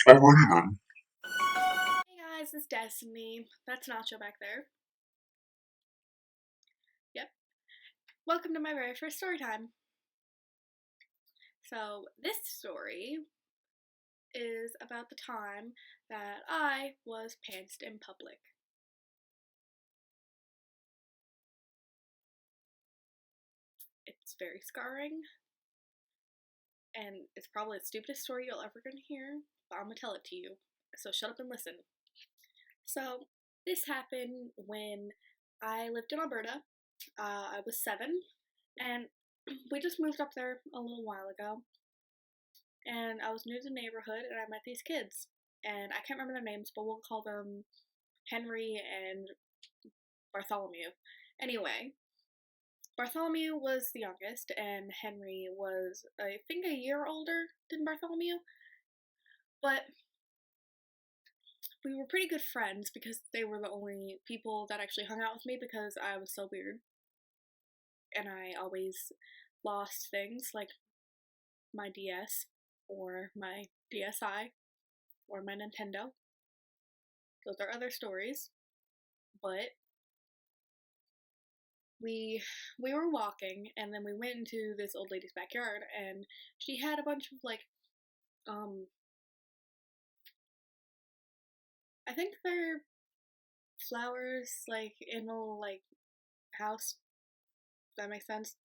I'm ready then. Hey guys, it's Destiny. That's Nacho back there. Yep. Welcome to my very first story time. So, this story is about the time that I was pantsed in public. It's very scarring, and it's probably the stupidest story you'll ever gonna hear, but I'm gonna tell it to you. So, shut up and listen. So, this happened when I lived in Alberta. I was 7, and we just moved up there a little while ago. And I was new to the neighborhood, and I met these kids. And I can't remember their names, but we'll call them Henry and Bartholomew. Anyway, Bartholomew was the youngest, and Henry was, I think, a year older than Bartholomew. But we were pretty good friends because they were the only people that actually hung out with me because I was so weird. And I always lost things like my DS or my DSi or my Nintendo. Those are other stories. But we were walking, and then we went into this old lady's backyard, and she had a bunch of I think they're flowers in a house. Does that make sense?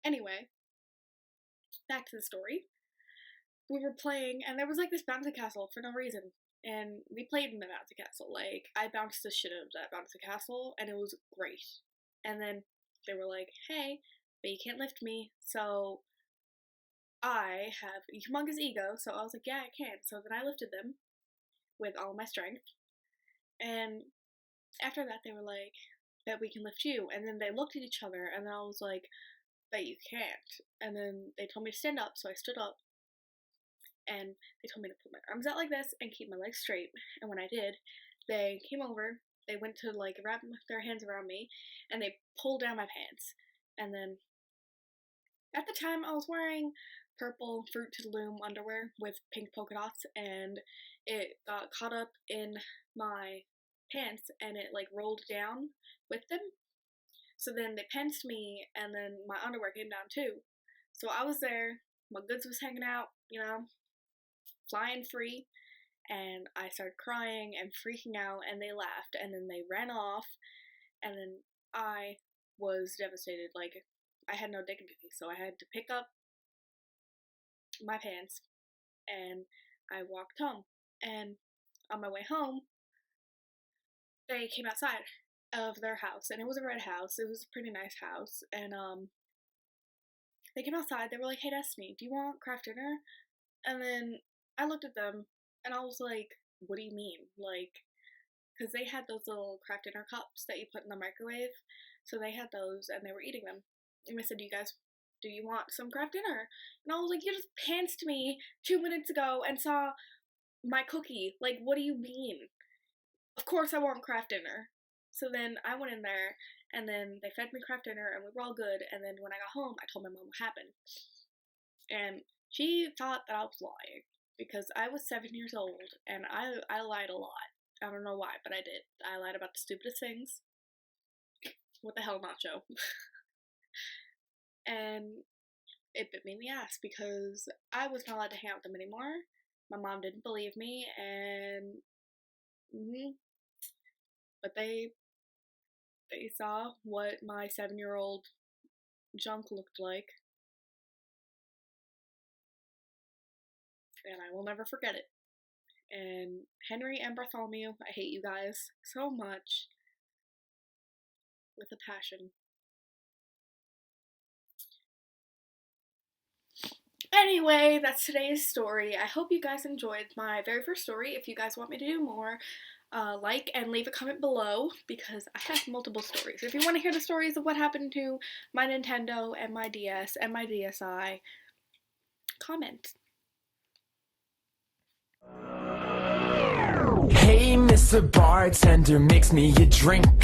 Anyway, back to the story. We were playing, and there was this bouncy castle for no reason. And we played in the bouncy castle. I bounced the shit out of that bouncy castle, and it was great. And then they were like, hey, but you can't lift me. So I have a humongous ego, so I was like, yeah, I can. So then I lifted them with all my strength. And after that, they were like, bet we can lift you. And then they looked at each other, and then I was like, bet you can't. And then they told me to stand up, so I stood up. And they told me to put my arms out like this and keep my legs straight. And when I did, they came over, they went to wrap their hands around me, and they pulled down my pants. And then, at the time, I was wearing purple Fruit to the Loom underwear with pink polka dots, and it got caught up in my pants, and it rolled down with them. So then they pantsed me, and then my underwear came down too. So I was there, my goods was hanging out, flying free, and I started crying and freaking out, and they laughed, and then they ran off, and then I was devastated. I had no dignity, so I had to pick up my pants, and I walked home. And on my way home, they came outside of their house, and it was a red house. It was a pretty nice house, and they came outside. They were like, hey, Destiny, do you want craft dinner? And then I looked at them, and I was like, what do you mean? Because they had those little craft dinner cups that you put in the microwave, so they had those, and they were eating them. And they said, do you want some craft dinner? And I was like, you just pantsed me 2 minutes ago and saw my cookie. What do you mean? Of course I want craft dinner. So then I went in there, and then they fed me craft dinner, and we were all good. And then when I got home, I told my mom what happened. And she thought that I was lying, because I was 7 years old, and I lied a lot. I don't know why, but I did. I lied about the stupidest things. What the hell, Nacho? And it bit me in the ass, because I was not allowed to hang out with them anymore. My mom didn't believe me, and but they saw what my 7-year-old junk looked like, and I will never forget it. And Henry and Bartholomew, I hate you guys so much, with a passion. Anyway, that's today's story. I hope you guys enjoyed my very first story. If you guys want me to do more, like and leave a comment below, because I have multiple stories. If you want to hear the stories of what happened to my Nintendo and my DS and my DSi, comment. Hey, Mr. Bartender, mix me a drink.